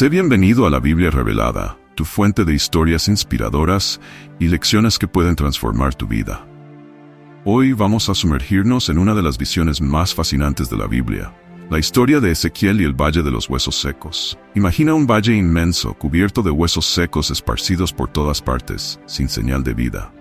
Sé bienvenido a la Biblia Revelada, tu fuente de historias inspiradoras y lecciones que pueden transformar tu vida. Hoy vamos a sumergirnos en una de las visiones más fascinantes de la Biblia, la historia de Ezequiel y el Valle de los Huesos Secos. Imagina un valle inmenso, cubierto de huesos secos esparcidos por todas partes, sin señal de vida.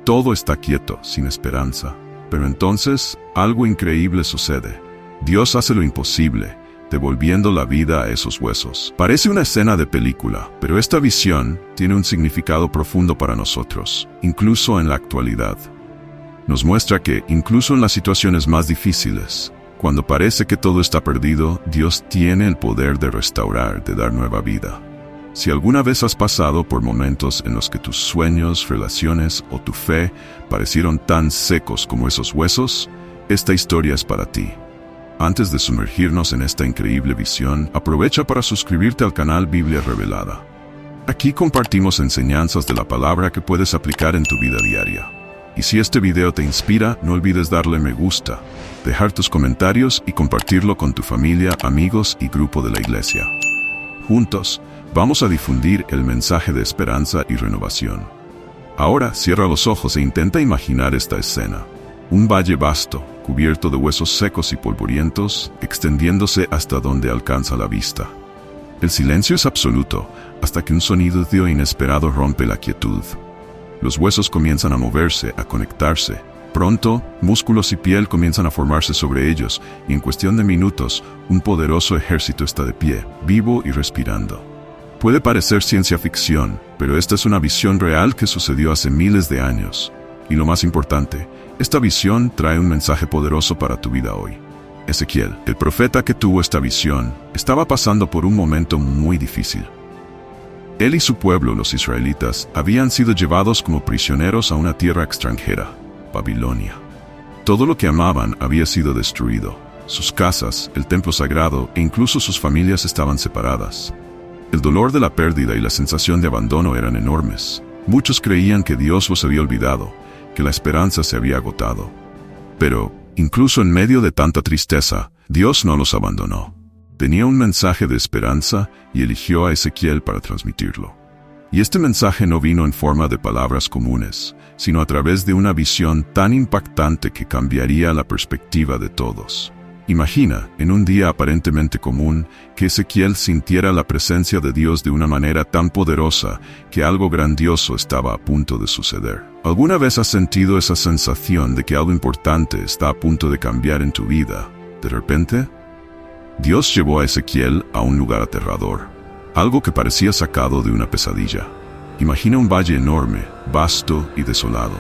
Todo está quieto, sin esperanza. Pero entonces, algo increíble sucede. Dios hace lo imposible, devolviendo la vida a esos huesos. Parece una escena de película, pero esta visión tiene un significado profundo para nosotros, incluso en la actualidad. Nos muestra que, incluso en las situaciones más difíciles, cuando parece que todo está perdido, Dios tiene el poder de restaurar, de dar nueva vida. Si alguna vez has pasado por momentos en los que tus sueños, relaciones o tu fe parecieron tan secos como esos huesos, esta historia es para ti. Antes de sumergirnos en esta increíble visión, aprovecha para suscribirte al canal Biblia Revelada. Aquí compartimos enseñanzas de la palabra que puedes aplicar en tu vida diaria. Y si este video te inspira, no olvides darle me gusta, dejar tus comentarios y compartirlo con tu familia, amigos y grupo de la iglesia. Juntos, vamos a difundir el mensaje de esperanza y renovación. Ahora, cierra los ojos e intenta imaginar esta escena. Un valle vasto, cubierto de huesos secos y polvorientos, extendiéndose hasta donde alcanza la vista. El silencio es absoluto, hasta que un sonido inesperado rompe la quietud. Los huesos comienzan a moverse, a conectarse. Pronto, músculos y piel comienzan a formarse sobre ellos, y en cuestión de minutos, un poderoso ejército está de pie, vivo y respirando. Puede parecer ciencia ficción, pero esta es una visión real que sucedió hace miles de años. Y lo más importante, esta visión trae un mensaje poderoso para tu vida hoy. Ezequiel, el profeta que tuvo esta visión, estaba pasando por un momento muy difícil. Él y su pueblo, los israelitas, habían sido llevados como prisioneros a una tierra extranjera, Babilonia. Todo lo que amaban había sido destruido. Sus casas, el templo sagrado e incluso sus familias estaban separadas. El dolor de la pérdida y la sensación de abandono eran enormes. Muchos creían que Dios los había olvidado, que la esperanza se había agotado. Pero, incluso en medio de tanta tristeza, Dios no los abandonó. Tenía un mensaje de esperanza y eligió a Ezequiel para transmitirlo. Y este mensaje no vino en forma de palabras comunes, sino a través de una visión tan impactante que cambiaría la perspectiva de todos. Imagina, en un día aparentemente común, que Ezequiel sintiera la presencia de Dios de una manera tan poderosa que algo grandioso estaba a punto de suceder. ¿Alguna vez has sentido esa sensación de que algo importante está a punto de cambiar en tu vida? De repente, Dios llevó a Ezequiel a un lugar aterrador, algo que parecía sacado de una pesadilla. Imagina un valle enorme, vasto y desolado.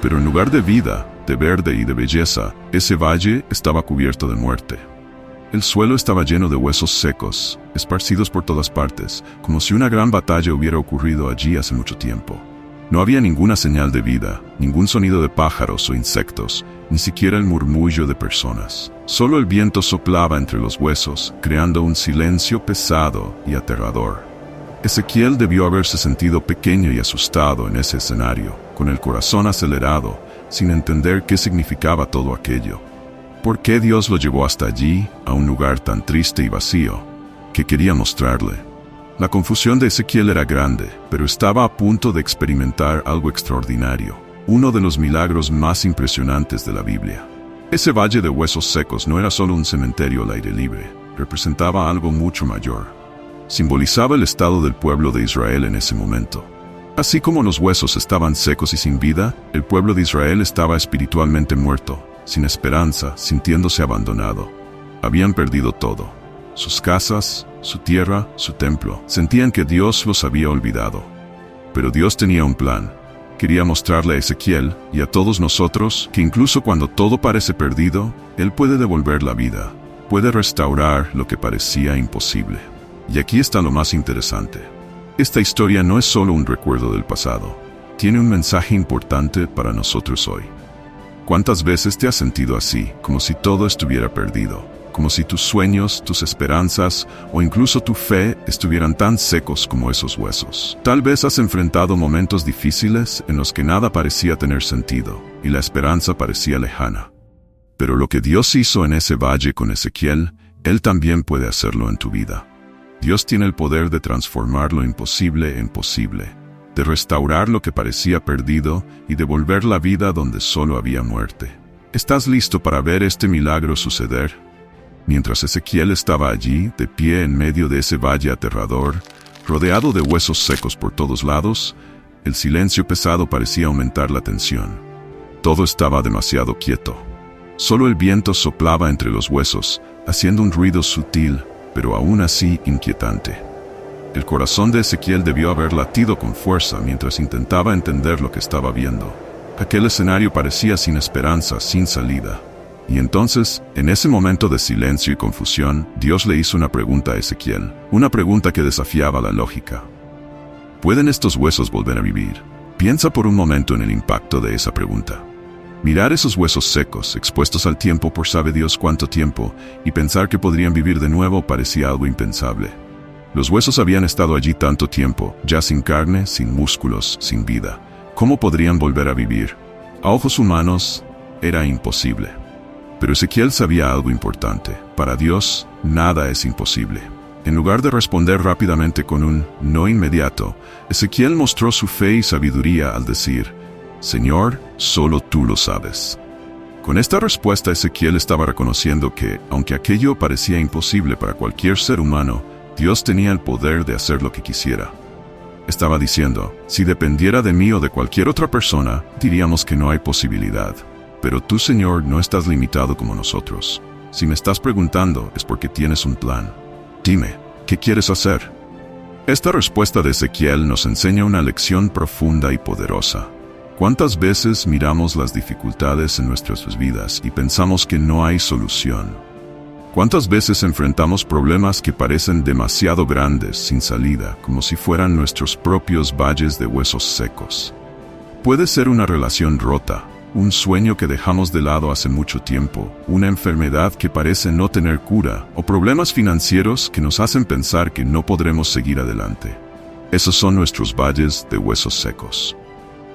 Pero en lugar de vida, de verde y de belleza, ese valle estaba cubierto de muerte. El suelo estaba lleno de huesos secos, esparcidos por todas partes, como si una gran batalla hubiera ocurrido allí hace mucho tiempo. No había ninguna señal de vida, ningún sonido de pájaros o insectos, ni siquiera el murmullo de personas. Solo el viento soplaba entre los huesos, creando un silencio pesado y aterrador. Ezequiel debió haberse sentido pequeño y asustado en ese escenario, con el corazón acelerado, sin entender qué significaba todo aquello. ¿Por qué Dios lo llevó hasta allí, a un lugar tan triste y vacío? ¿Qué quería mostrarle? La confusión de Ezequiel era grande, pero estaba a punto de experimentar algo extraordinario, uno de los milagros más impresionantes de la Biblia. Ese valle de huesos secos no era solo un cementerio al aire libre, representaba algo mucho mayor. Simbolizaba el estado del pueblo de Israel en ese momento. Así como los huesos estaban secos y sin vida, el pueblo de Israel estaba espiritualmente muerto, sin esperanza, sintiéndose abandonado. Habían perdido todo: sus casas, su tierra, su templo. Sentían que Dios los había olvidado. Pero Dios tenía un plan. Quería mostrarle a Ezequiel y a todos nosotros que incluso cuando todo parece perdido, Él puede devolver la vida, puede restaurar lo que parecía imposible. Y aquí está lo más interesante. Esta historia no es solo un recuerdo del pasado, tiene un mensaje importante para nosotros hoy. ¿Cuántas veces te has sentido así, como si todo estuviera perdido? Como si tus sueños, tus esperanzas o incluso tu fe estuvieran tan secos como esos huesos. Tal vez has enfrentado momentos difíciles en los que nada parecía tener sentido y la esperanza parecía lejana. Pero lo que Dios hizo en ese valle con Ezequiel, Él también puede hacerlo en tu vida. Dios tiene el poder de transformar lo imposible en posible, de restaurar lo que parecía perdido y de volver la vida donde solo había muerte. ¿Estás listo para ver este milagro suceder? Mientras Ezequiel estaba allí, de pie en medio de ese valle aterrador, rodeado de huesos secos por todos lados, el silencio pesado parecía aumentar la tensión. Todo estaba demasiado quieto. Solo el viento soplaba entre los huesos, haciendo un ruido sutil, pero aún así inquietante. El corazón de Ezequiel debió haber latido con fuerza mientras intentaba entender lo que estaba viendo. Aquel escenario parecía sin esperanza, sin salida. Y entonces, en ese momento de silencio y confusión, Dios le hizo una pregunta a Ezequiel, una pregunta que desafiaba la lógica. ¿Pueden estos huesos volver a vivir? Piensa por un momento en el impacto de esa pregunta. Mirar esos huesos secos, expuestos al tiempo por sabe Dios cuánto tiempo, y pensar que podrían vivir de nuevo parecía algo impensable. Los huesos habían estado allí tanto tiempo, ya sin carne, sin músculos, sin vida. ¿Cómo podrían volver a vivir? A ojos humanos, era imposible. Pero Ezequiel sabía algo importante. Para Dios, nada es imposible. En lugar de responder rápidamente con un no inmediato, Ezequiel mostró su fe y sabiduría al decir, Señor, solo tú lo sabes. Con esta respuesta Ezequiel estaba reconociendo que, aunque aquello parecía imposible para cualquier ser humano, Dios tenía el poder de hacer lo que quisiera. Estaba diciendo, si dependiera de mí o de cualquier otra persona, diríamos que no hay posibilidad. Pero tú, Señor, no estás limitado como nosotros. Si me estás preguntando, es porque tienes un plan. Dime, ¿qué quieres hacer? Esta respuesta de Ezequiel nos enseña una lección profunda y poderosa. ¿Cuántas veces miramos las dificultades en nuestras vidas y pensamos que no hay solución? ¿Cuántas veces enfrentamos problemas que parecen demasiado grandes, sin salida, como si fueran nuestros propios valles de huesos secos? Puede ser una relación rota, un sueño que dejamos de lado hace mucho tiempo, una enfermedad que parece no tener cura, o problemas financieros que nos hacen pensar que no podremos seguir adelante. Esos son nuestros valles de huesos secos.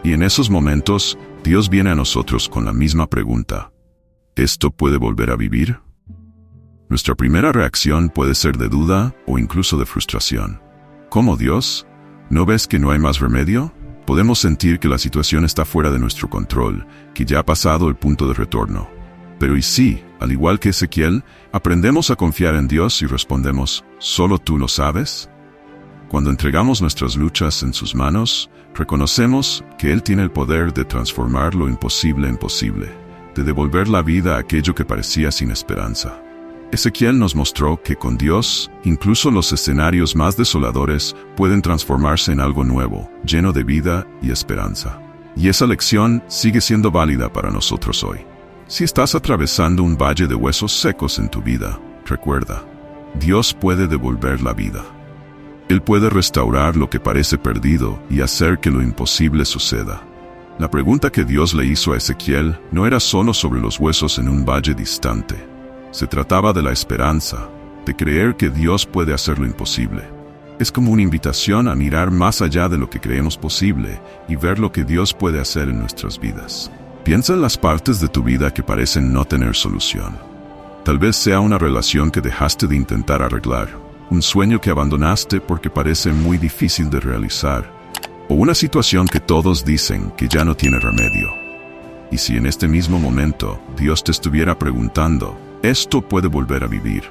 Y en esos momentos, Dios viene a nosotros con la misma pregunta. ¿Esto puede volver a vivir? Nuestra primera reacción puede ser de duda o incluso de frustración. ¿Cómo, Dios? ¿No ves que no hay más remedio? Podemos sentir que la situación está fuera de nuestro control, que ya ha pasado el punto de retorno. Pero ¿y si, al igual que Ezequiel, aprendemos a confiar en Dios y respondemos, ¿solo tú lo sabes? Cuando entregamos nuestras luchas en sus manos, reconocemos que Él tiene el poder de transformar lo imposible en posible, de devolver la vida a aquello que parecía sin esperanza. Ezequiel nos mostró que con Dios, incluso los escenarios más desoladores pueden transformarse en algo nuevo, lleno de vida y esperanza. Y esa lección sigue siendo válida para nosotros hoy. Si estás atravesando un valle de huesos secos en tu vida, recuerda, Dios puede devolver la vida. Él puede restaurar lo que parece perdido y hacer que lo imposible suceda. La pregunta que Dios le hizo a Ezequiel no era solo sobre los huesos en un valle distante. Se trataba de la esperanza, de creer que Dios puede hacer lo imposible. Es como una invitación a mirar más allá de lo que creemos posible y ver lo que Dios puede hacer en nuestras vidas. Piensa en las partes de tu vida que parecen no tener solución. Tal vez sea una relación que dejaste de intentar arreglar, un sueño que abandonaste porque parece muy difícil de realizar, o una situación que todos dicen que ya no tiene remedio. Y si en este mismo momento Dios te estuviera preguntando, ¿esto puede volver a vivir?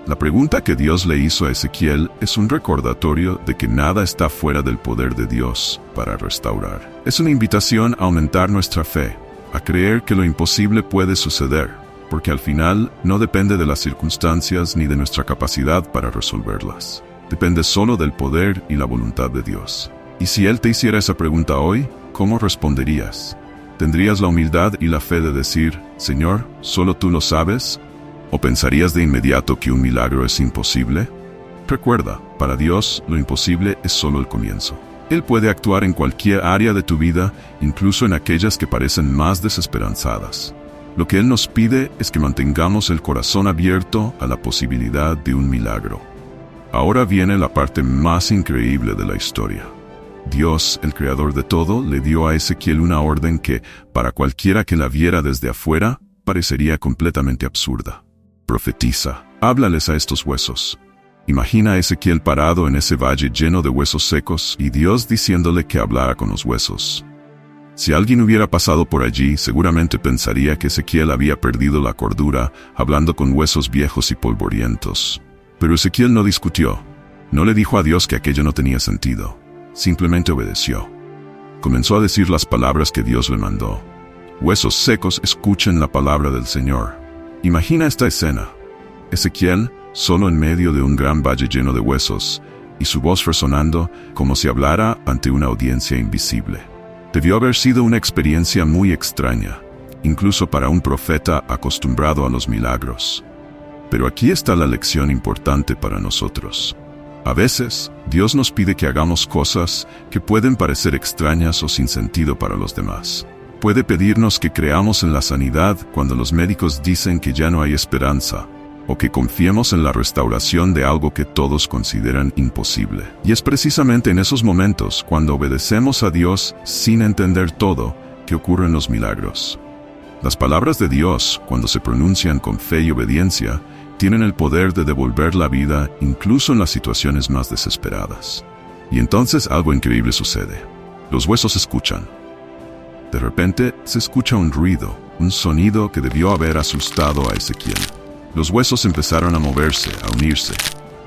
La pregunta que Dios le hizo a Ezequiel es un recordatorio de que nada está fuera del poder de Dios para restaurar. Es una invitación a aumentar nuestra fe, a creer que lo imposible puede suceder, porque al final no depende de las circunstancias ni de nuestra capacidad para resolverlas. Depende solo del poder y la voluntad de Dios. Y si Él te hiciera esa pregunta hoy, ¿cómo responderías? ¿Tendrías la humildad y la fe de decir, Señor, solo tú lo sabes? ¿O pensarías de inmediato que un milagro es imposible? Recuerda, para Dios, lo imposible es solo el comienzo. Él puede actuar en cualquier área de tu vida, incluso en aquellas que parecen más desesperanzadas. Lo que Él nos pide es que mantengamos el corazón abierto a la posibilidad de un milagro. Ahora viene la parte más increíble de la historia. Dios, el creador de todo, le dio a Ezequiel una orden que, para cualquiera que la viera desde afuera, parecería completamente absurda. Profetiza, háblales a estos huesos. Imagina a Ezequiel parado en ese valle lleno de huesos secos y Dios diciéndole que hablara con los huesos. Si alguien hubiera pasado por allí, seguramente pensaría que Ezequiel había perdido la cordura, hablando con huesos viejos y polvorientos. Pero Ezequiel no discutió. No le dijo a Dios que aquello no tenía sentido. Simplemente obedeció. Comenzó a decir las palabras que Dios le mandó. Huesos secos, escuchen la palabra del Señor. Imagina esta escena. Ezequiel, solo en medio de un gran valle lleno de huesos, y su voz resonando como si hablara ante una audiencia invisible. Debió haber sido una experiencia muy extraña, incluso para un profeta acostumbrado a los milagros. Pero aquí está la lección importante para nosotros. A veces, Dios nos pide que hagamos cosas que pueden parecer extrañas o sin sentido para los demás. Puede pedirnos que creamos en la sanidad cuando los médicos dicen que ya no hay esperanza, o que confiemos en la restauración de algo que todos consideran imposible. Y es precisamente en esos momentos, cuando obedecemos a Dios sin entender todo, que ocurren los milagros. Las palabras de Dios, cuando se pronuncian con fe y obediencia, tienen el poder de devolver la vida incluso en las situaciones más desesperadas. Y entonces algo increíble sucede. Los huesos escuchan. De repente se escucha un ruido, un sonido que debió haber asustado a Ezequiel. Los huesos empezaron a moverse, a unirse.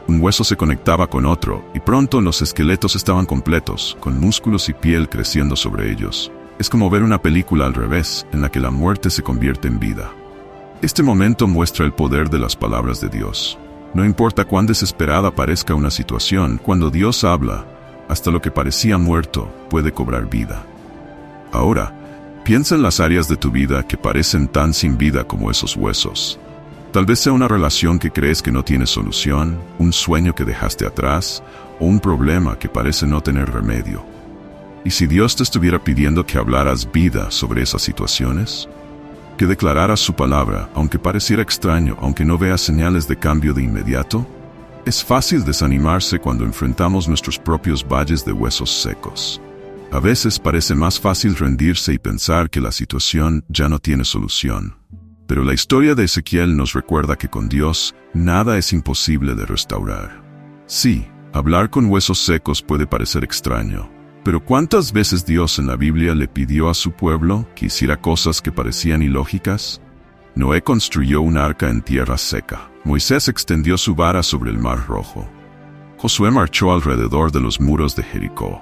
Un hueso se conectaba con otro, y pronto los esqueletos estaban completos, con músculos y piel creciendo sobre ellos. Es como ver una película al revés, en la que la muerte se convierte en vida. Este momento muestra el poder de las palabras de Dios. No importa cuán desesperada parezca una situación, cuando Dios habla, hasta lo que parecía muerto puede cobrar vida. Ahora, piensa en las áreas de tu vida que parecen tan sin vida como esos huesos. Tal vez sea una relación que crees que no tiene solución, un sueño que dejaste atrás, o un problema que parece no tener remedio. ¿Y si Dios te estuviera pidiendo que hablaras vida sobre esas situaciones? ¿Que declararas su palabra, aunque pareciera extraño, aunque no veas señales de cambio de inmediato? Es fácil desanimarse cuando enfrentamos nuestros propios valles de huesos secos. A veces parece más fácil rendirse y pensar que la situación ya no tiene solución. Pero la historia de Ezequiel nos recuerda que con Dios nada es imposible de restaurar. Sí, hablar con huesos secos puede parecer extraño, pero ¿cuántas veces Dios en la Biblia le pidió a su pueblo que hiciera cosas que parecían ilógicas? Noé construyó un arca en tierra seca. Moisés extendió su vara sobre el mar Rojo. Josué marchó alrededor de los muros de Jericó.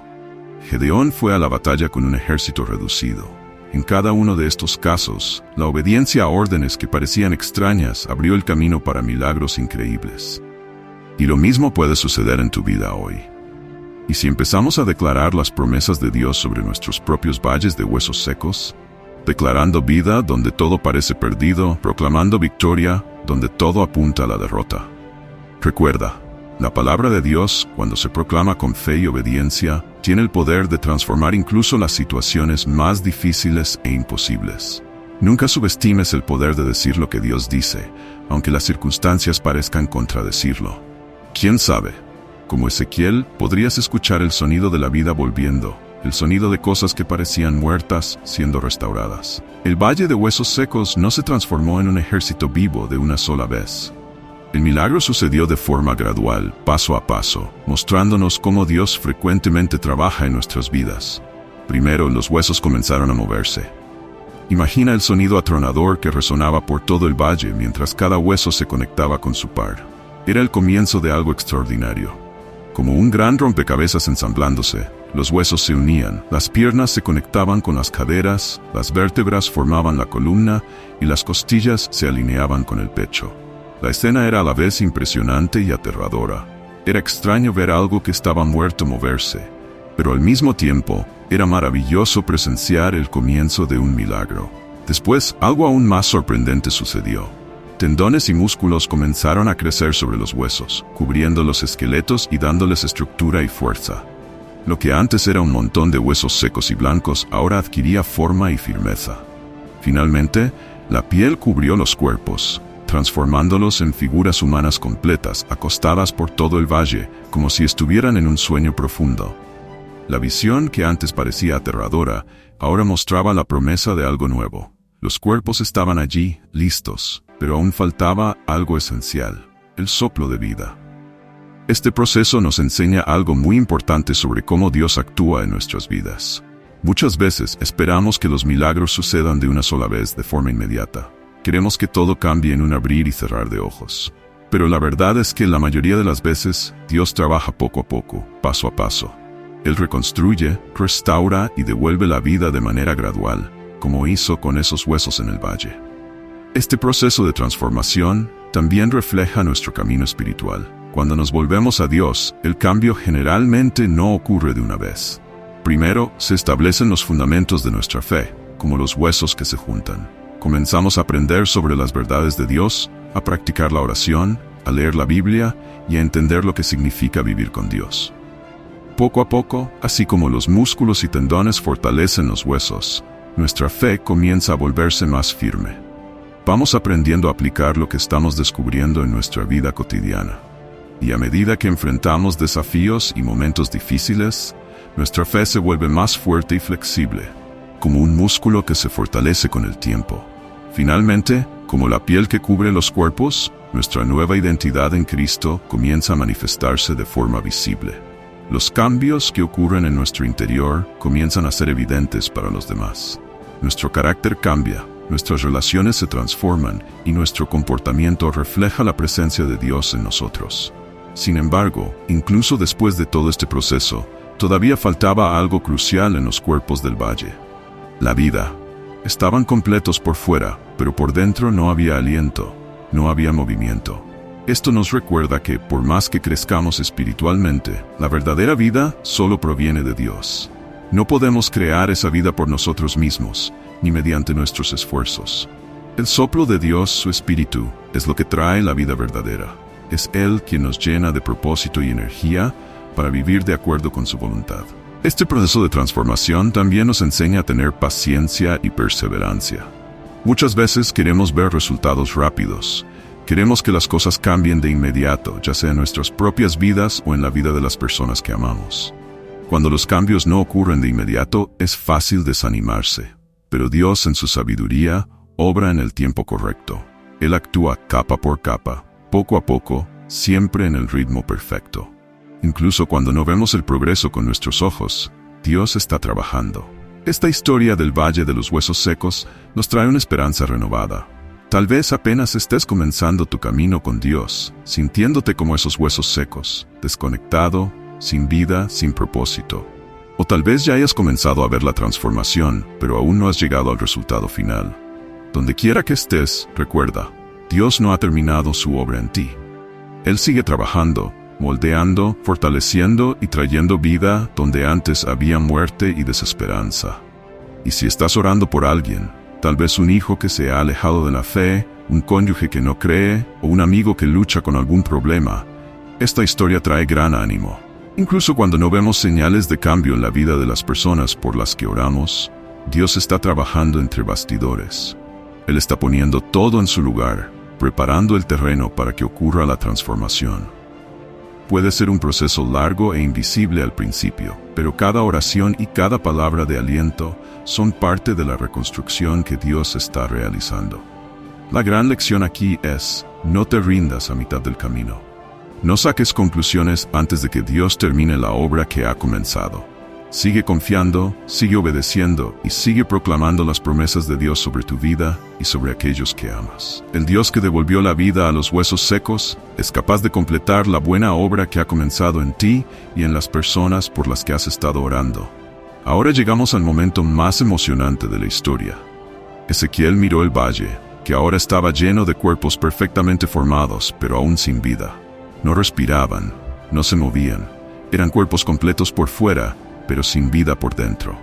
Gedeón fue a la batalla con un ejército reducido. En cada uno de estos casos, la obediencia a órdenes que parecían extrañas abrió el camino para milagros increíbles. Y lo mismo puede suceder en tu vida hoy. ¿Y si empezamos a declarar las promesas de Dios sobre nuestros propios valles de huesos secos? Declarando vida donde todo parece perdido, proclamando victoria donde todo apunta a la derrota. Recuerda, la palabra de Dios, cuando se proclama con fe y obediencia, tiene el poder de transformar incluso las situaciones más difíciles e imposibles. Nunca subestimes el poder de decir lo que Dios dice, aunque las circunstancias parezcan contradecirlo. ¿Quién sabe? Como Ezequiel, podrías escuchar el sonido de la vida volviendo, el sonido de cosas que parecían muertas siendo restauradas. El valle de huesos secos no se transformó en un ejército vivo de una sola vez. El milagro sucedió de forma gradual, paso a paso, mostrándonos cómo Dios frecuentemente trabaja en nuestras vidas. Primero, los huesos comenzaron a moverse. Imagina el sonido atronador que resonaba por todo el valle mientras cada hueso se conectaba con su par. Era el comienzo de algo extraordinario. Como un gran rompecabezas ensamblándose, los huesos se unían, las piernas se conectaban con las caderas, las vértebras formaban la columna y las costillas se alineaban con el pecho. La escena era a la vez impresionante y aterradora. Era extraño ver algo que estaba muerto moverse, pero al mismo tiempo, era maravilloso presenciar el comienzo de un milagro. Después, algo aún más sorprendente sucedió. Tendones y músculos comenzaron a crecer sobre los huesos, cubriendo los esqueletos y dándoles estructura y fuerza. Lo que antes era un montón de huesos secos y blancos, ahora adquiría forma y firmeza. Finalmente, la piel cubrió los cuerpos, transformándolos en figuras humanas completas, acostadas por todo el valle, como si estuvieran en un sueño profundo. La visión que antes parecía aterradora, ahora mostraba la promesa de algo nuevo. Los cuerpos estaban allí, listos, pero aún faltaba algo esencial, el soplo de vida. Este proceso nos enseña algo muy importante sobre cómo Dios actúa en nuestras vidas. Muchas veces esperamos que los milagros sucedan de una sola vez de forma inmediata. Queremos que todo cambie en un abrir y cerrar de ojos. Pero la verdad es que la mayoría de las veces Dios trabaja poco a poco, paso a paso. Él reconstruye, restaura y devuelve la vida de manera gradual, como hizo con esos huesos en el valle. Este proceso de transformación también refleja nuestro camino espiritual. Cuando nos volvemos a Dios, el cambio generalmente no ocurre de una vez. Primero, se establecen los fundamentos de nuestra fe, como los huesos que se juntan. Comenzamos a aprender sobre las verdades de Dios, a practicar la oración, a leer la Biblia y a entender lo que significa vivir con Dios. Poco a poco, así como los músculos y tendones fortalecen los huesos, nuestra fe comienza a volverse más firme. Vamos aprendiendo a aplicar lo que estamos descubriendo en nuestra vida cotidiana. Y a medida que enfrentamos desafíos y momentos difíciles, nuestra fe se vuelve más fuerte y flexible, como un músculo que se fortalece con el tiempo. Finalmente, como la piel que cubre los cuerpos, nuestra nueva identidad en Cristo comienza a manifestarse de forma visible. Los cambios que ocurren en nuestro interior comienzan a ser evidentes para los demás. Nuestro carácter cambia, nuestras relaciones se transforman y nuestro comportamiento refleja la presencia de Dios en nosotros. Sin embargo, incluso después de todo este proceso, todavía faltaba algo crucial en los cuerpos del valle: la vida. Estaban completos por fuera, pero por dentro no había aliento, no había movimiento. Esto nos recuerda que, por más que crezcamos espiritualmente, la verdadera vida solo proviene de Dios. No podemos crear esa vida por nosotros mismos, ni mediante nuestros esfuerzos. El soplo de Dios, su Espíritu, es lo que trae la vida verdadera. Es Él quien nos llena de propósito y energía para vivir de acuerdo con su voluntad. Este proceso de transformación también nos enseña a tener paciencia y perseverancia. Muchas veces queremos ver resultados rápidos. Queremos que las cosas cambien de inmediato, ya sea en nuestras propias vidas o en la vida de las personas que amamos. Cuando los cambios no ocurren de inmediato, es fácil desanimarse. Pero Dios, en su sabiduría, obra en el tiempo correcto. Él actúa capa por capa, poco a poco, siempre en el ritmo perfecto. Incluso cuando no vemos el progreso con nuestros ojos, Dios está trabajando. Esta historia del Valle de los Huesos Secos nos trae una esperanza renovada. Tal vez apenas estés comenzando tu camino con Dios, sintiéndote como esos huesos secos, desconectado, sin vida, sin propósito. O tal vez ya hayas comenzado a ver la transformación, pero aún no has llegado al resultado final. Donde quiera que estés, recuerda, Dios no ha terminado su obra en ti. Él sigue trabajando, moldeando, fortaleciendo y trayendo vida donde antes había muerte y desesperanza. Y si estás orando por alguien, tal vez un hijo que se ha alejado de la fe, un cónyuge que no cree o un amigo que lucha con algún problema, esta historia trae gran ánimo. Incluso cuando no vemos señales de cambio en la vida de las personas por las que oramos, Dios está trabajando entre bastidores. Él está poniendo todo en su lugar, preparando el terreno para que ocurra la transformación. Puede ser un proceso largo e invisible al principio, pero cada oración y cada palabra de aliento son parte de la reconstrucción que Dios está realizando. La gran lección aquí es: no te rindas a mitad del camino. No saques conclusiones antes de que Dios termine la obra que ha comenzado. Sigue confiando, sigue obedeciendo y sigue proclamando las promesas de Dios sobre tu vida y sobre aquellos que amas. El Dios que devolvió la vida a los huesos secos es capaz de completar la buena obra que ha comenzado en ti y en las personas por las que has estado orando. Ahora llegamos al momento más emocionante de la historia. Ezequiel miró el valle, que ahora estaba lleno de cuerpos perfectamente formados, pero aún sin vida. No respiraban, no se movían. Eran cuerpos completos por fuera, pero sin vida por dentro.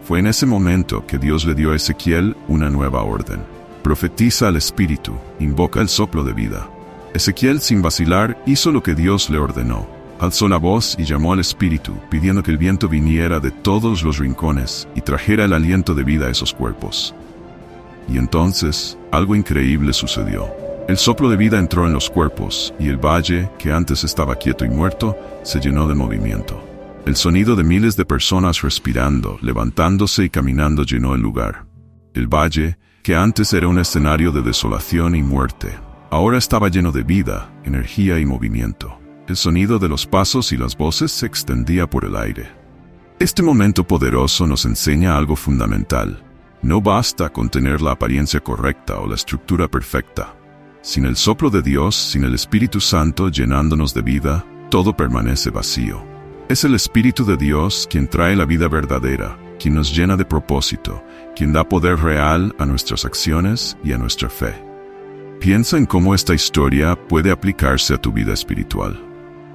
Fue en ese momento que Dios le dio a Ezequiel una nueva orden. Profetiza al Espíritu, invoca el soplo de vida. Ezequiel, sin vacilar, hizo lo que Dios le ordenó. Alzó la voz y llamó al Espíritu, pidiendo que el viento viniera de todos los rincones y trajera el aliento de vida a esos cuerpos. Y entonces, algo increíble sucedió. El soplo de vida entró en los cuerpos, y el valle, que antes estaba quieto y muerto, se llenó de movimiento. El sonido de miles de personas respirando, levantándose y caminando llenó el lugar. El valle, que antes era un escenario de desolación y muerte, ahora estaba lleno de vida, energía y movimiento. El sonido de los pasos y las voces se extendía por el aire. Este momento poderoso nos enseña algo fundamental. No basta con tener la apariencia correcta o la estructura perfecta. Sin el soplo de Dios, sin el Espíritu Santo llenándonos de vida, todo permanece vacío. Es el Espíritu de Dios quien trae la vida verdadera, quien nos llena de propósito, quien da poder real a nuestras acciones y a nuestra fe. Piensa en cómo esta historia puede aplicarse a tu vida espiritual.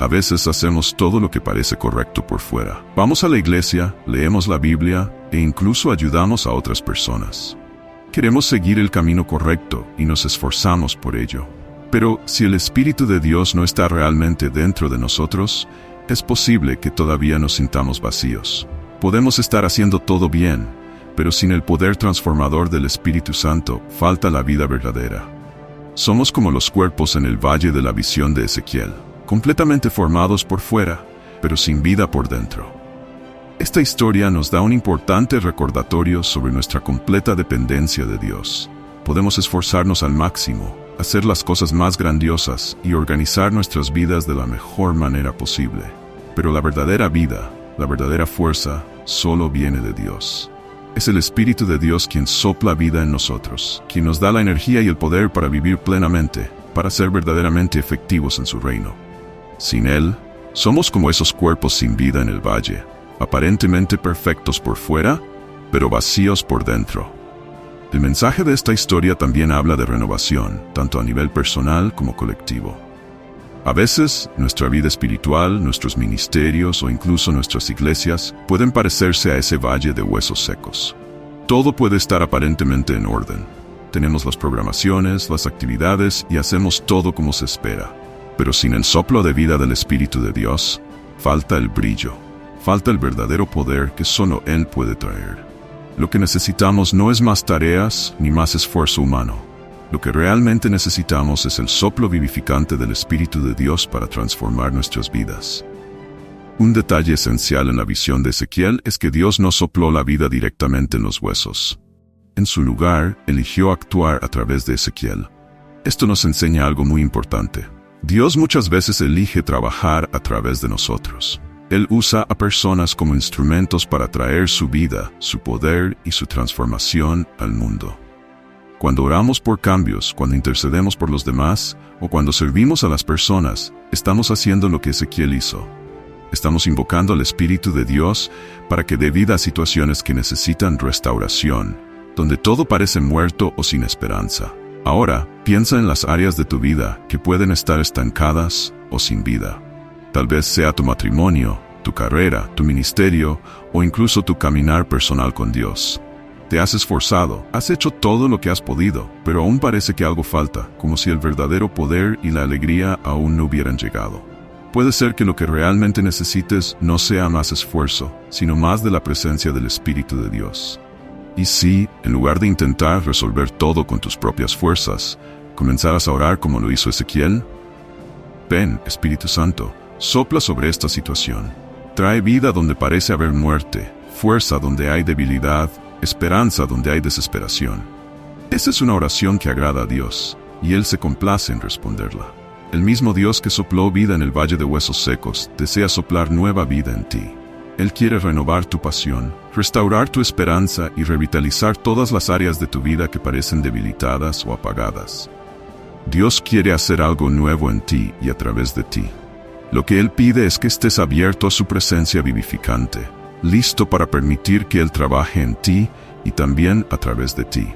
A veces hacemos todo lo que parece correcto por fuera. Vamos a la iglesia, leemos la Biblia e incluso ayudamos a otras personas. Queremos seguir el camino correcto y nos esforzamos por ello. Pero si el Espíritu de Dios no está realmente dentro de nosotros, es posible que todavía nos sintamos vacíos. Podemos estar haciendo todo bien, pero sin el poder transformador del Espíritu Santo, falta la vida verdadera. Somos como los cuerpos en el valle de la visión de Ezequiel, completamente formados por fuera, pero sin vida por dentro. Esta historia nos da un importante recordatorio sobre nuestra completa dependencia de Dios. Podemos esforzarnos al máximo, hacer las cosas más grandiosas y organizar nuestras vidas de la mejor manera posible. Pero la verdadera vida, la verdadera fuerza, solo viene de Dios. Es el Espíritu de Dios quien sopla vida en nosotros, quien nos da la energía y el poder para vivir plenamente, para ser verdaderamente efectivos en su reino. Sin Él, somos como esos cuerpos sin vida en el valle, aparentemente perfectos por fuera, pero vacíos por dentro. El mensaje de esta historia también habla de renovación, tanto a nivel personal como colectivo. A veces, nuestra vida espiritual, nuestros ministerios o incluso nuestras iglesias pueden parecerse a ese valle de huesos secos. Todo puede estar aparentemente en orden. Tenemos las programaciones, las actividades y hacemos todo como se espera. Pero sin el soplo de vida del Espíritu de Dios, falta el brillo, falta el verdadero poder que solo Él puede traer. Lo que necesitamos no es más tareas ni más esfuerzo humano. Lo que realmente necesitamos es el soplo vivificante del Espíritu de Dios para transformar nuestras vidas. Un detalle esencial en la visión de Ezequiel es que Dios no sopló la vida directamente en los huesos. En su lugar, eligió actuar a través de Ezequiel. Esto nos enseña algo muy importante. Dios muchas veces elige trabajar a través de nosotros. Él usa a personas como instrumentos para traer su vida, su poder y su transformación al mundo. Cuando oramos por cambios, cuando intercedemos por los demás, o cuando servimos a las personas, estamos haciendo lo que Ezequiel hizo. Estamos invocando al Espíritu de Dios para que dé vida a situaciones que necesitan restauración, donde todo parece muerto o sin esperanza. Ahora, piensa en las áreas de tu vida que pueden estar estancadas o sin vida. Tal vez sea tu matrimonio, tu carrera, tu ministerio o incluso tu caminar personal con Dios. Te has esforzado, has hecho todo lo que has podido, pero aún parece que algo falta, como si el verdadero poder y la alegría aún no hubieran llegado. Puede ser que lo que realmente necesites no sea más esfuerzo, sino más de la presencia del Espíritu de Dios. Y si, en lugar de intentar resolver todo con tus propias fuerzas, comenzaras a orar como lo hizo Ezequiel, ven, Espíritu Santo, sopla sobre esta situación. Trae vida donde parece haber muerte, fuerza donde hay debilidad, esperanza donde hay desesperación. Esa es una oración que agrada a Dios, y Él se complace en responderla. El mismo Dios que sopló vida en el valle de huesos secos, desea soplar nueva vida en ti. Él quiere renovar tu pasión, restaurar tu esperanza y revitalizar todas las áreas de tu vida que parecen debilitadas o apagadas. Dios quiere hacer algo nuevo en ti y a través de ti. Lo que Él pide es que estés abierto a su presencia vivificante, listo para permitir que Él trabaje en ti y también a través de ti.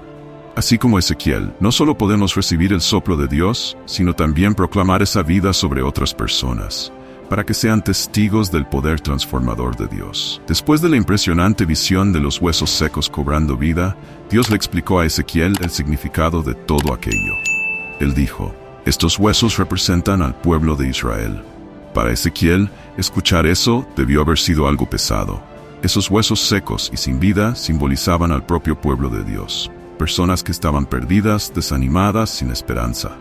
Así como Ezequiel, no solo podemos recibir el soplo de Dios, sino también proclamar esa vida sobre otras personas, para que sean testigos del poder transformador de Dios. Después de la impresionante visión de los huesos secos cobrando vida, Dios le explicó a Ezequiel el significado de todo aquello. Él dijo, estos huesos representan al pueblo de Israel. Para Ezequiel, escuchar eso debió haber sido algo pesado. Esos huesos secos y sin vida simbolizaban al propio pueblo de Dios, personas que estaban perdidas, desanimadas, sin esperanza.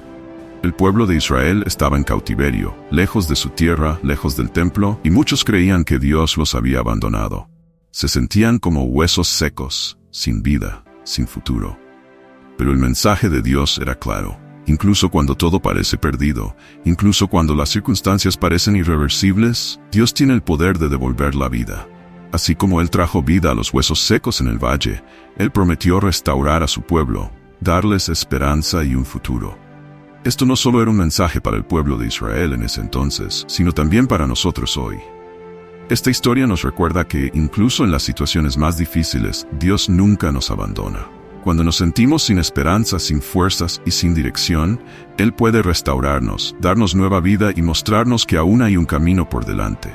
El pueblo de Israel estaba en cautiverio, lejos de su tierra, lejos del templo, y muchos creían que Dios los había abandonado. Se sentían como huesos secos, sin vida, sin futuro. Pero el mensaje de Dios era claro. Incluso cuando todo parece perdido, incluso cuando las circunstancias parecen irreversibles, Dios tiene el poder de devolver la vida. Así como Él trajo vida a los huesos secos en el valle, Él prometió restaurar a su pueblo, darles esperanza y un futuro. Esto no solo era un mensaje para el pueblo de Israel en ese entonces, sino también para nosotros hoy. Esta historia nos recuerda que, incluso en las situaciones más difíciles, Dios nunca nos abandona. Cuando nos sentimos sin esperanza, sin fuerzas y sin dirección, Él puede restaurarnos, darnos nueva vida y mostrarnos que aún hay un camino por delante.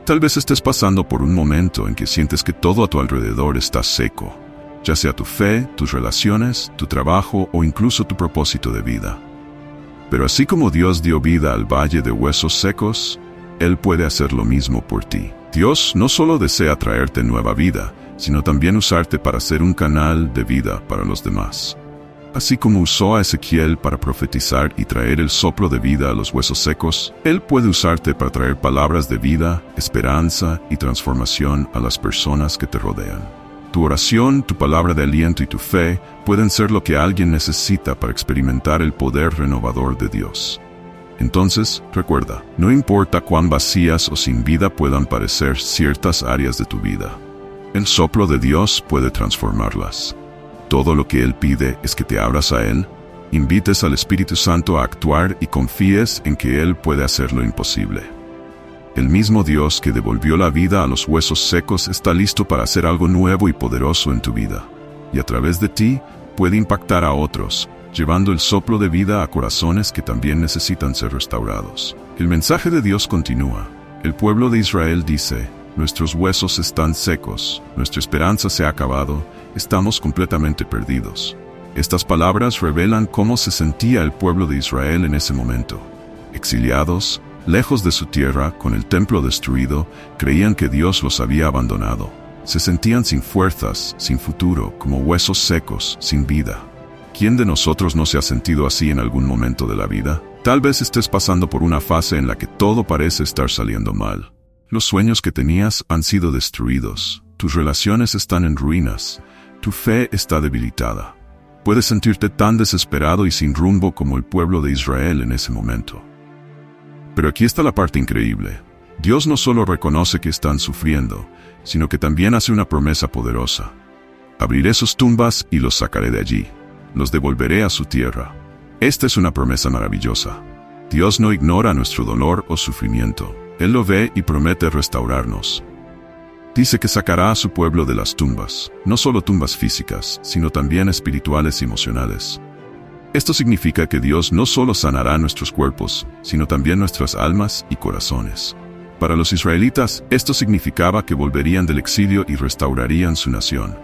Tal vez estés pasando por un momento en que sientes que todo a tu alrededor está seco, ya sea tu fe, tus relaciones, tu trabajo o incluso tu propósito de vida. Pero así como Dios dio vida al valle de huesos secos, Él puede hacer lo mismo por ti. Dios no solo desea traerte nueva vida, sino también usarte para ser un canal de vida para los demás. Así como usó a Ezequiel para profetizar y traer el soplo de vida a los huesos secos, Él puede usarte para traer palabras de vida, esperanza y transformación a las personas que te rodean. Tu oración, tu palabra de aliento y tu fe pueden ser lo que alguien necesita para experimentar el poder renovador de Dios. Entonces, recuerda, no importa cuán vacías o sin vida puedan parecer ciertas áreas de tu vida, el soplo de Dios puede transformarlas. Todo lo que Él pide es que te abras a Él, invites al Espíritu Santo a actuar y confíes en que Él puede hacer lo imposible. El mismo Dios que devolvió la vida a los huesos secos está listo para hacer algo nuevo y poderoso en tu vida. Y a través de ti, puede impactar a otros, llevando el soplo de vida a corazones que también necesitan ser restaurados. El mensaje de Dios continúa. El pueblo de Israel dice: nuestros huesos están secos, nuestra esperanza se ha acabado, estamos completamente perdidos. Estas palabras revelan cómo se sentía el pueblo de Israel en ese momento. Exiliados, lejos de su tierra, con el templo destruido, creían que Dios los había abandonado. Se sentían sin fuerzas, sin futuro, como huesos secos, sin vida. ¿Quién de nosotros no se ha sentido así en algún momento de la vida? Tal vez estés pasando por una fase en la que todo parece estar saliendo mal. Los sueños que tenías han sido destruidos, tus relaciones están en ruinas, tu fe está debilitada. Puedes sentirte tan desesperado y sin rumbo como el pueblo de Israel en ese momento. Pero aquí está la parte increíble. Dios no solo reconoce que están sufriendo, sino que también hace una promesa poderosa. Abriré sus tumbas y los sacaré de allí. Los devolveré a su tierra. Esta es una promesa maravillosa. Dios no ignora nuestro dolor o sufrimiento. Él lo ve y promete restaurarnos. Dice que sacará a su pueblo de las tumbas, no solo tumbas físicas, sino también espirituales y emocionales. Esto significa que Dios no solo sanará nuestros cuerpos, sino también nuestras almas y corazones. Para los israelitas, esto significaba que volverían del exilio y restaurarían su nación.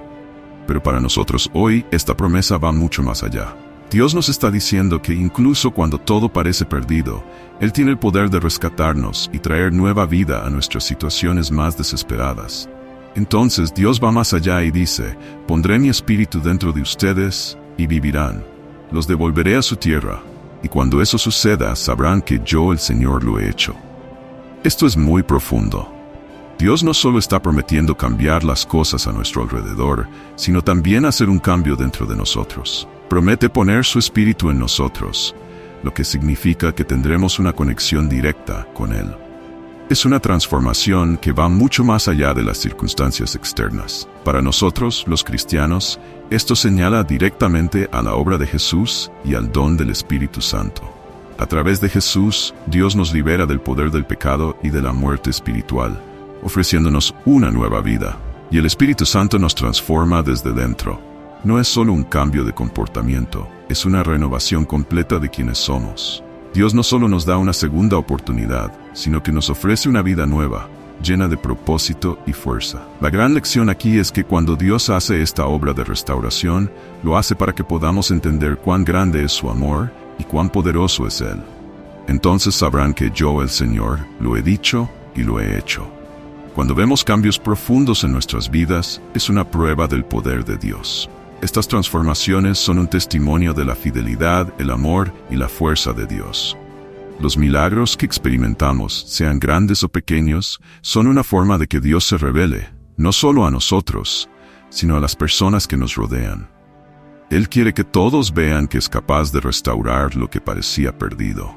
Pero para nosotros hoy, esta promesa va mucho más allá. Dios nos está diciendo que incluso cuando todo parece perdido, Él tiene el poder de rescatarnos y traer nueva vida a nuestras situaciones más desesperadas. Entonces Dios va más allá y dice: pondré mi espíritu dentro de ustedes y vivirán. Los devolveré a su tierra, y cuando eso suceda sabrán que yo, el Señor, lo he hecho. Esto es muy profundo. Dios no solo está prometiendo cambiar las cosas a nuestro alrededor, sino también hacer un cambio dentro de nosotros. Promete poner su espíritu en nosotros, lo que significa que tendremos una conexión directa con Él. Es una transformación que va mucho más allá de las circunstancias externas. Para nosotros, los cristianos, esto señala directamente a la obra de Jesús y al don del Espíritu Santo. A través de Jesús, Dios nos libera del poder del pecado y de la muerte espiritual, ofreciéndonos una nueva vida. Y el Espíritu Santo nos transforma desde dentro. No es solo un cambio de comportamiento, es una renovación completa de quienes somos. Dios no solo nos da una segunda oportunidad, sino que nos ofrece una vida nueva, llena de propósito y fuerza. La gran lección aquí es que cuando Dios hace esta obra de restauración, lo hace para que podamos entender cuán grande es su amor y cuán poderoso es Él. Entonces sabrán que yo, el Señor, lo he dicho y lo he hecho. Cuando vemos cambios profundos en nuestras vidas, es una prueba del poder de Dios. Estas transformaciones son un testimonio de la fidelidad, el amor y la fuerza de Dios. Los milagros que experimentamos, sean grandes o pequeños, son una forma de que Dios se revele, no solo a nosotros, sino a las personas que nos rodean. Él quiere que todos vean que es capaz de restaurar lo que parecía perdido.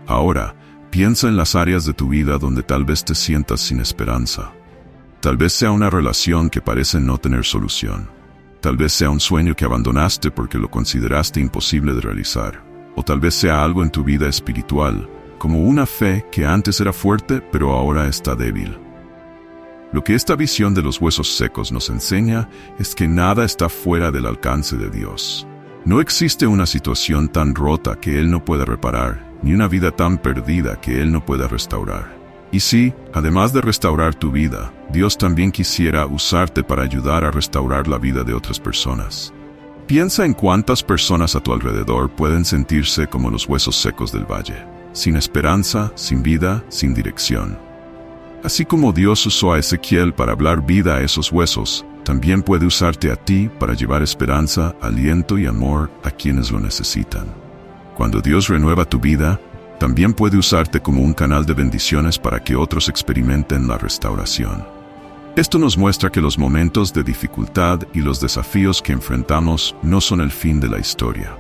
Ahora, piensa en las áreas de tu vida donde tal vez te sientas sin esperanza. Tal vez sea una relación que parece no tener solución. Tal vez sea un sueño que abandonaste porque lo consideraste imposible de realizar. O tal vez sea algo en tu vida espiritual, como una fe que antes era fuerte pero ahora está débil. Lo que esta visión de los huesos secos nos enseña es que nada está fuera del alcance de Dios. No existe una situación tan rota que Él no pueda reparar, ni una vida tan perdida que Él no pueda restaurar. Y sí, además de restaurar tu vida, Dios también quisiera usarte para ayudar a restaurar la vida de otras personas. Piensa en cuántas personas a tu alrededor pueden sentirse como los huesos secos del valle, sin esperanza, sin vida, sin dirección. Así como Dios usó a Ezequiel para hablar vida a esos huesos, también puede usarte a ti para llevar esperanza, aliento y amor a quienes lo necesitan. Cuando Dios renueva tu vida, también puede usarte como un canal de bendiciones para que otros experimenten la restauración. Esto nos muestra que los momentos de dificultad y los desafíos que enfrentamos no son el fin de la historia.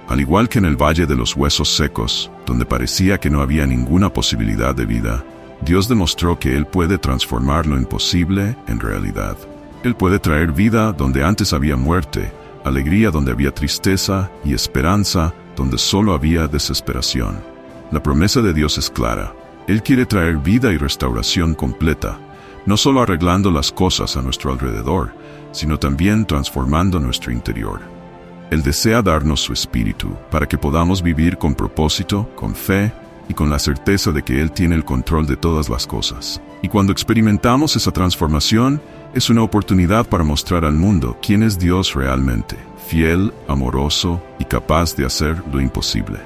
Al igual que en el Valle de los Huesos Secos, donde parecía que no había ninguna posibilidad de vida, Dios demostró que Él puede transformar lo imposible en realidad. Él puede traer vida donde antes había muerte, alegría donde había tristeza y esperanza donde solo había desesperación. La promesa de Dios es clara. Él quiere traer vida y restauración completa, no solo arreglando las cosas a nuestro alrededor, sino también transformando nuestro interior. Él desea darnos su espíritu para que podamos vivir con propósito, con fe y con la certeza de que Él tiene el control de todas las cosas. Y cuando experimentamos esa transformación, es una oportunidad para mostrar al mundo quién es Dios realmente, fiel, amoroso y capaz de hacer lo imposible.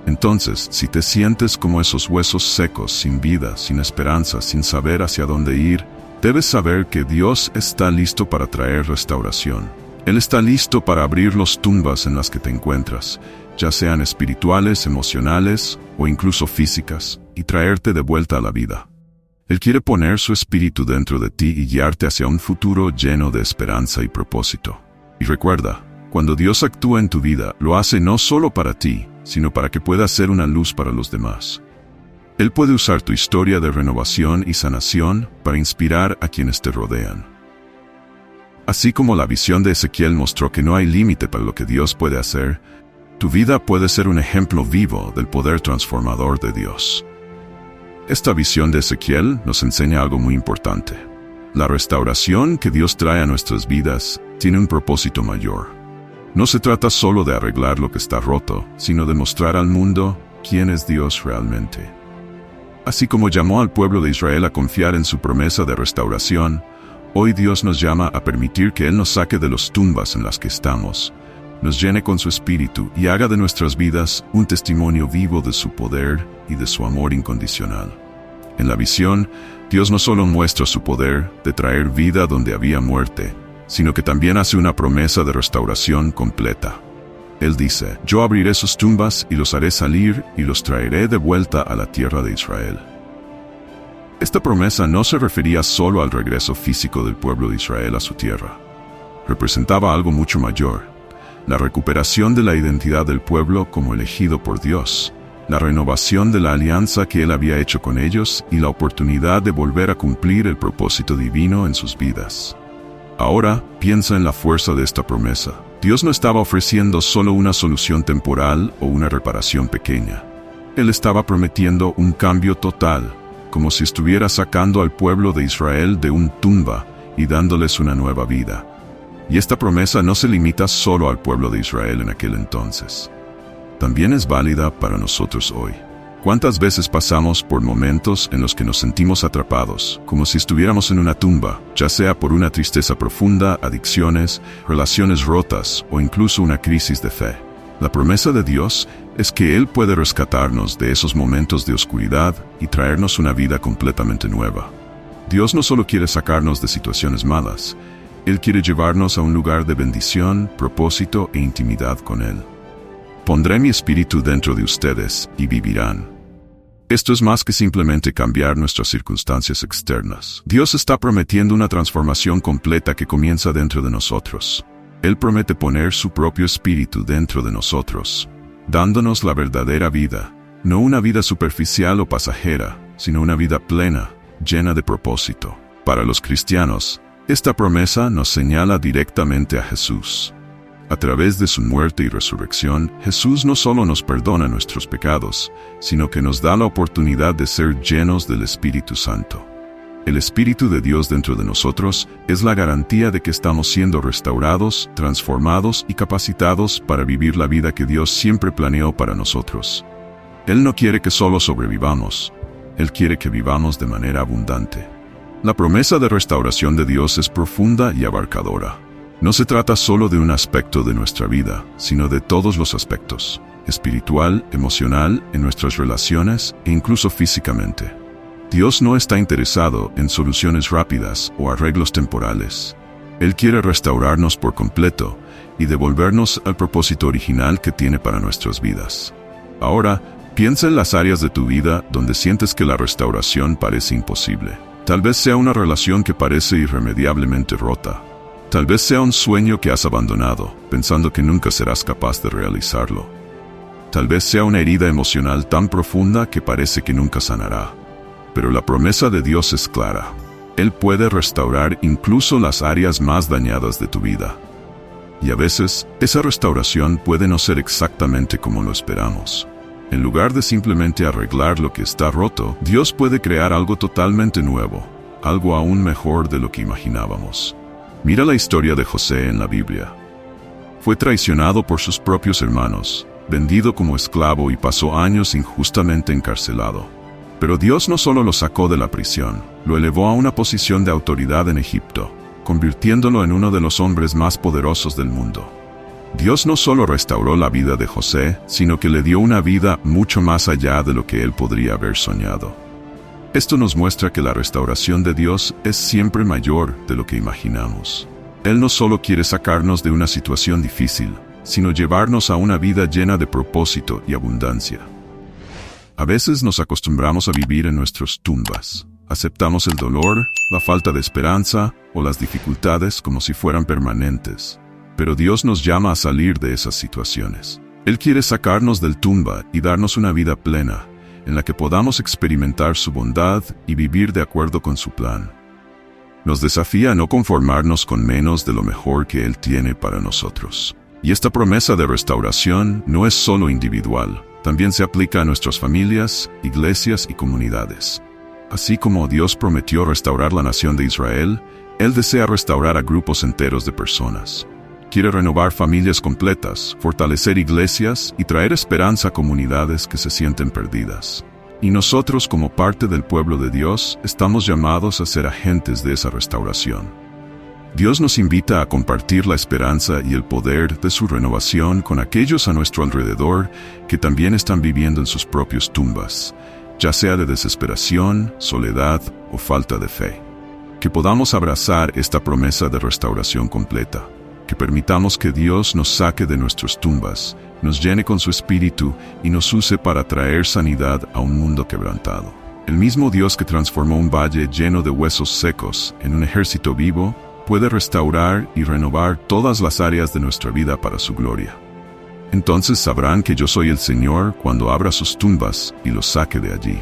Entonces, si te sientes como esos huesos secos, sin vida, sin esperanza, sin saber hacia dónde ir, debes saber que Dios está listo para traer restauración. Él está listo para abrir las tumbas en las que te encuentras, ya sean espirituales, emocionales o incluso físicas, y traerte de vuelta a la vida. Él quiere poner su espíritu dentro de ti y guiarte hacia un futuro lleno de esperanza y propósito. Y recuerda, cuando Dios actúa en tu vida, lo hace no solo para ti, sino para que pueda ser una luz para los demás. Él puede usar tu historia de renovación y sanación para inspirar a quienes te rodean. Así como la visión de Ezequiel mostró que no hay límite para lo que Dios puede hacer, tu vida puede ser un ejemplo vivo del poder transformador de Dios. Esta visión de Ezequiel nos enseña algo muy importante. La restauración que Dios trae a nuestras vidas tiene un propósito mayor. No se trata solo de arreglar lo que está roto, sino de mostrar al mundo quién es Dios realmente. Así como llamó al pueblo de Israel a confiar en su promesa de restauración, hoy Dios nos llama a permitir que Él nos saque de las tumbas en las que estamos, nos llene con su espíritu y haga de nuestras vidas un testimonio vivo de su poder y de su amor incondicional. En la visión, Dios no solo muestra su poder de traer vida donde había muerte, sino que también hace una promesa de restauración completa. Él dice, yo abriré sus tumbas y los haré salir y los traeré de vuelta a la tierra de Israel. Esta promesa no se refería solo al regreso físico del pueblo de Israel a su tierra. Representaba algo mucho mayor, la recuperación de la identidad del pueblo como elegido por Dios, la renovación de la alianza que Él había hecho con ellos y la oportunidad de volver a cumplir el propósito divino en sus vidas. Ahora, piensa en la fuerza de esta promesa. Dios no estaba ofreciendo solo una solución temporal o una reparación pequeña. Él estaba prometiendo un cambio total, como si estuviera sacando al pueblo de Israel de una tumba y dándoles una nueva vida. Y esta promesa no se limita solo al pueblo de Israel en aquel entonces. También es válida para nosotros hoy. ¿Cuántas veces pasamos por momentos en los que nos sentimos atrapados, como si estuviéramos en una tumba, ya sea por una tristeza profunda, adicciones, relaciones rotas o incluso una crisis de fe? La promesa de Dios es que Él puede rescatarnos de esos momentos de oscuridad y traernos una vida completamente nueva. Dios no solo quiere sacarnos de situaciones malas, Él quiere llevarnos a un lugar de bendición, propósito e intimidad con Él. Pondré mi espíritu dentro de ustedes y vivirán. Esto es más que simplemente cambiar nuestras circunstancias externas. Dios está prometiendo una transformación completa que comienza dentro de nosotros. Él promete poner su propio espíritu dentro de nosotros, dándonos la verdadera vida, no una vida superficial o pasajera, sino una vida plena, llena de propósito. Para los cristianos, esta promesa nos señala directamente a Jesús. A través de su muerte y resurrección, Jesús no solo nos perdona nuestros pecados, sino que nos da la oportunidad de ser llenos del Espíritu Santo. El Espíritu de Dios dentro de nosotros es la garantía de que estamos siendo restaurados, transformados y capacitados para vivir la vida que Dios siempre planeó para nosotros. Él no quiere que solo sobrevivamos, Él quiere que vivamos de manera abundante. La promesa de restauración de Dios es profunda y abarcadora. No se trata solo de un aspecto de nuestra vida, sino de todos los aspectos, espiritual, emocional, en nuestras relaciones e incluso físicamente. Dios no está interesado en soluciones rápidas o arreglos temporales. Él quiere restaurarnos por completo y devolvernos al propósito original que tiene para nuestras vidas. Ahora, piensa en las áreas de tu vida donde sientes que la restauración parece imposible. Tal vez sea una relación que parece irremediablemente rota. Tal vez sea un sueño que has abandonado, pensando que nunca serás capaz de realizarlo. Tal vez sea una herida emocional tan profunda que parece que nunca sanará. Pero la promesa de Dios es clara. Él puede restaurar incluso las áreas más dañadas de tu vida. Y a veces, esa restauración puede no ser exactamente como lo esperamos. En lugar de simplemente arreglar lo que está roto, Dios puede crear algo totalmente nuevo, algo aún mejor de lo que imaginábamos. Mira la historia de José en la Biblia. Fue traicionado por sus propios hermanos, vendido como esclavo y pasó años injustamente encarcelado. Pero Dios no solo lo sacó de la prisión, lo elevó a una posición de autoridad en Egipto, convirtiéndolo en uno de los hombres más poderosos del mundo. Dios no solo restauró la vida de José, sino que le dio una vida mucho más allá de lo que él podría haber soñado. Esto nos muestra que la restauración de Dios es siempre mayor de lo que imaginamos. Él no solo quiere sacarnos de una situación difícil, sino llevarnos a una vida llena de propósito y abundancia. A veces nos acostumbramos a vivir en nuestras tumbas. Aceptamos el dolor, la falta de esperanza o las dificultades como si fueran permanentes. Pero Dios nos llama a salir de esas situaciones. Él quiere sacarnos del tumba y darnos una vida plena, en la que podamos experimentar su bondad y vivir de acuerdo con su plan. Nos desafía a no conformarnos con menos de lo mejor que Él tiene para nosotros. Y esta promesa de restauración no es solo individual, también se aplica a nuestras familias, iglesias y comunidades. Así como Dios prometió restaurar la nación de Israel, Él desea restaurar a grupos enteros de personas. Quiere renovar familias completas, fortalecer iglesias y traer esperanza a comunidades que se sienten perdidas. Y nosotros, como parte del pueblo de Dios, estamos llamados a ser agentes de esa restauración. Dios nos invita a compartir la esperanza y el poder de su renovación con aquellos a nuestro alrededor que también están viviendo en sus propias tumbas, ya sea de desesperación, soledad o falta de fe. Que podamos abrazar esta promesa de restauración completa. Que permitamos que Dios nos saque de nuestras tumbas, nos llene con su espíritu y nos use para traer sanidad a un mundo quebrantado. El mismo Dios que transformó un valle lleno de huesos secos en un ejército vivo, puede restaurar y renovar todas las áreas de nuestra vida para su gloria. Entonces sabrán que yo soy el Señor cuando abra sus tumbas y los saque de allí.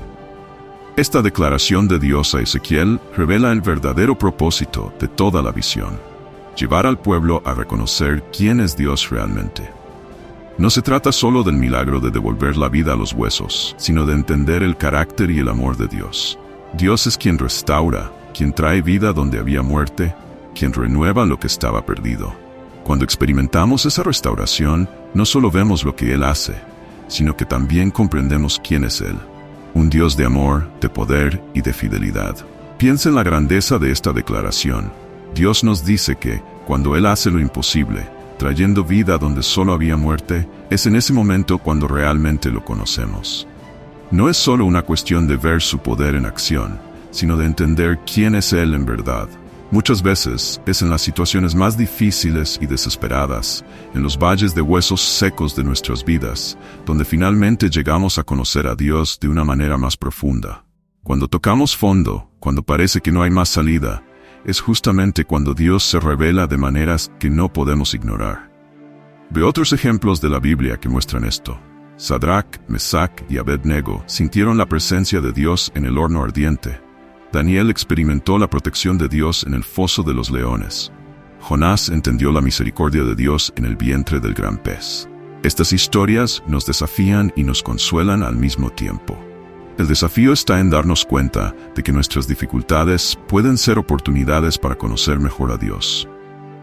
Esta declaración de Dios a Ezequiel revela el verdadero propósito de toda la visión: llevar al pueblo a reconocer quién es Dios realmente. No se trata solo del milagro de devolver la vida a los huesos, sino de entender el carácter y el amor de Dios. Dios es quien restaura, quien trae vida donde había muerte, quien renueva lo que estaba perdido. Cuando experimentamos esa restauración, no solo vemos lo que Él hace, sino que también comprendemos quién es Él. Un Dios de amor, de poder y de fidelidad. Piensa en la grandeza de esta declaración. Dios nos dice que, cuando Él hace lo imposible, trayendo vida donde solo había muerte, es en ese momento cuando realmente lo conocemos. No es solo una cuestión de ver su poder en acción, sino de entender quién es Él en verdad. Muchas veces es en las situaciones más difíciles y desesperadas, en los valles de huesos secos de nuestras vidas, donde finalmente llegamos a conocer a Dios de una manera más profunda. Cuando tocamos fondo, cuando parece que no hay más salida, es justamente cuando Dios se revela de maneras que no podemos ignorar. Ve otros ejemplos de la Biblia que muestran esto. Sadrach, Mesach y Abednego sintieron la presencia de Dios en el horno ardiente. Daniel experimentó la protección de Dios en el foso de los leones. Jonás entendió la misericordia de Dios en el vientre del gran pez. Estas historias nos desafían y nos consuelan al mismo tiempo. El desafío está en darnos cuenta de que nuestras dificultades pueden ser oportunidades para conocer mejor a Dios.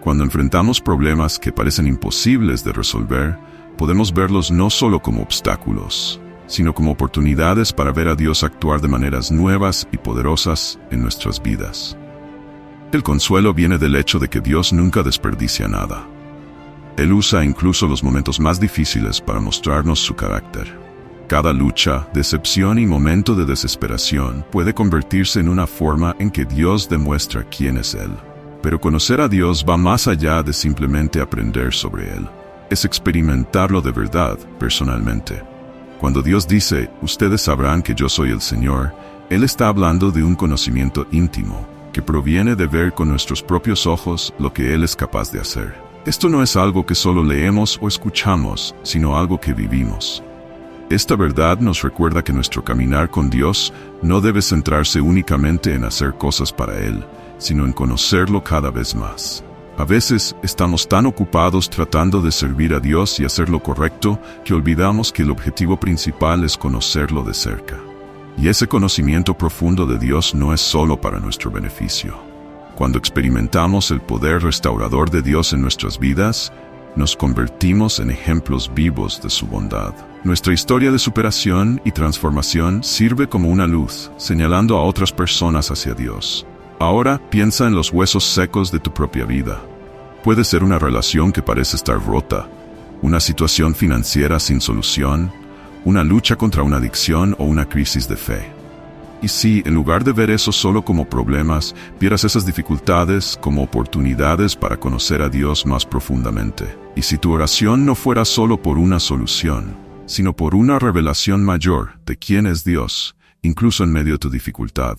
Cuando enfrentamos problemas que parecen imposibles de resolver, podemos verlos no solo como obstáculos, sino como oportunidades para ver a Dios actuar de maneras nuevas y poderosas en nuestras vidas. El consuelo viene del hecho de que Dios nunca desperdicia nada. Él usa incluso los momentos más difíciles para mostrarnos su carácter. Cada lucha, decepción y momento de desesperación puede convertirse en una forma en que Dios demuestra quién es Él. Pero conocer a Dios va más allá de simplemente aprender sobre Él. Es experimentarlo de verdad, personalmente. Cuando Dios dice, ustedes sabrán que yo soy el Señor, Él está hablando de un conocimiento íntimo, que proviene de ver con nuestros propios ojos lo que Él es capaz de hacer. Esto no es algo que solo leemos o escuchamos, sino algo que vivimos. Esta verdad nos recuerda que nuestro caminar con Dios no debe centrarse únicamente en hacer cosas para Él, sino en conocerlo cada vez más. A veces estamos tan ocupados tratando de servir a Dios y hacer lo correcto que olvidamos que el objetivo principal es conocerlo de cerca. Y ese conocimiento profundo de Dios no es solo para nuestro beneficio. Cuando experimentamos el poder restaurador de Dios en nuestras vidas, nos convertimos en ejemplos vivos de su bondad. Nuestra historia de superación y transformación sirve como una luz, señalando a otras personas hacia Dios. Ahora piensa en los huesos secos de tu propia vida. Puede ser una relación que parece estar rota, una situación financiera sin solución, una lucha contra una adicción o una crisis de fe. Y si, en lugar de ver eso solo como problemas, vieras esas dificultades como oportunidades para conocer a Dios más profundamente. Y si tu oración no fuera solo por una solución, sino por una revelación mayor de quién es Dios, incluso en medio de tu dificultad.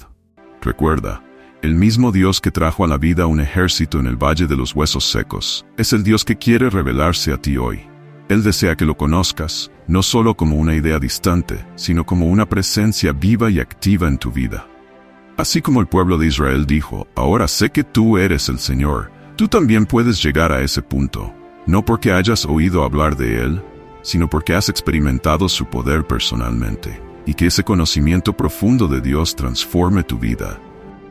Recuerda, el mismo Dios que trajo a la vida un ejército en el Valle de los Huesos Secos, es el Dios que quiere revelarse a ti hoy. Él desea que lo conozcas, no solo como una idea distante, sino como una presencia viva y activa en tu vida. Así como el pueblo de Israel dijo, ahora sé que tú eres el Señor, tú también puedes llegar a ese punto, no porque hayas oído hablar de Él, sino porque has experimentado su poder personalmente, y que ese conocimiento profundo de Dios transforme tu vida,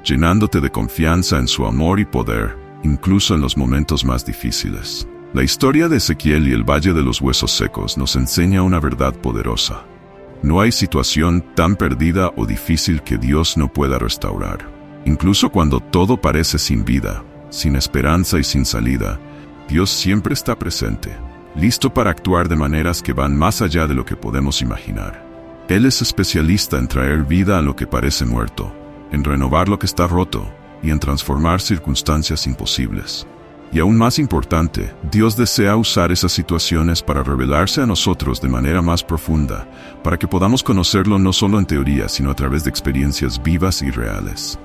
llenándote de confianza en su amor y poder, incluso en los momentos más difíciles. La historia de Ezequiel y el Valle de los Huesos Secos nos enseña una verdad poderosa. No hay situación tan perdida o difícil que Dios no pueda restaurar. Incluso cuando todo parece sin vida, sin esperanza y sin salida, Dios siempre está presente, listo para actuar de maneras que van más allá de lo que podemos imaginar. Él es especialista en traer vida a lo que parece muerto, en renovar lo que está roto y en transformar circunstancias imposibles. Y aún más importante, Dios desea usar esas situaciones para revelarse a nosotros de manera más profunda, para que podamos conocerlo no solo en teoría, sino a través de experiencias vivas y reales.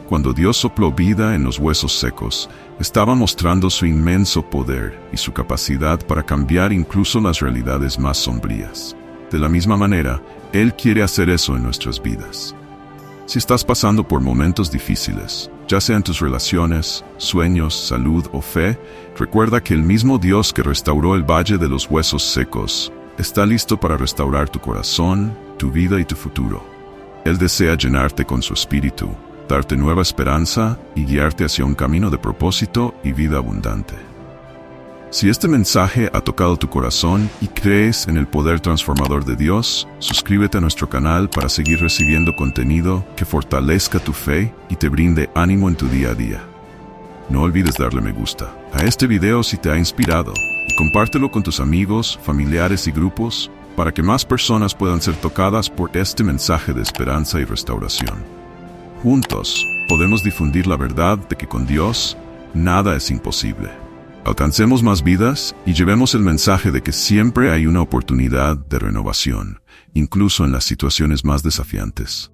Cuando Dios sopló vida en los huesos secos, estaba mostrando su inmenso poder y su capacidad para cambiar incluso las realidades más sombrías. De la misma manera, Él quiere hacer eso en nuestras vidas. Si estás pasando por momentos difíciles, ya sea en tus relaciones, sueños, salud o fe, recuerda que el mismo Dios que restauró el Valle de los Huesos Secos está listo para restaurar tu corazón, tu vida y tu futuro. Él desea llenarte con su espíritu, darte nueva esperanza y guiarte hacia un camino de propósito y vida abundante. Si este mensaje ha tocado tu corazón y crees en el poder transformador de Dios, suscríbete a nuestro canal para seguir recibiendo contenido que fortalezca tu fe y te brinde ánimo en tu día a día. No olvides darle me gusta a este video si te ha inspirado y compártelo con tus amigos, familiares y grupos para que más personas puedan ser tocadas por este mensaje de esperanza y restauración. Juntos podemos difundir la verdad de que con Dios nada es imposible. Alcancemos más vidas y llevemos el mensaje de que siempre hay una oportunidad de renovación, incluso en las situaciones más desafiantes.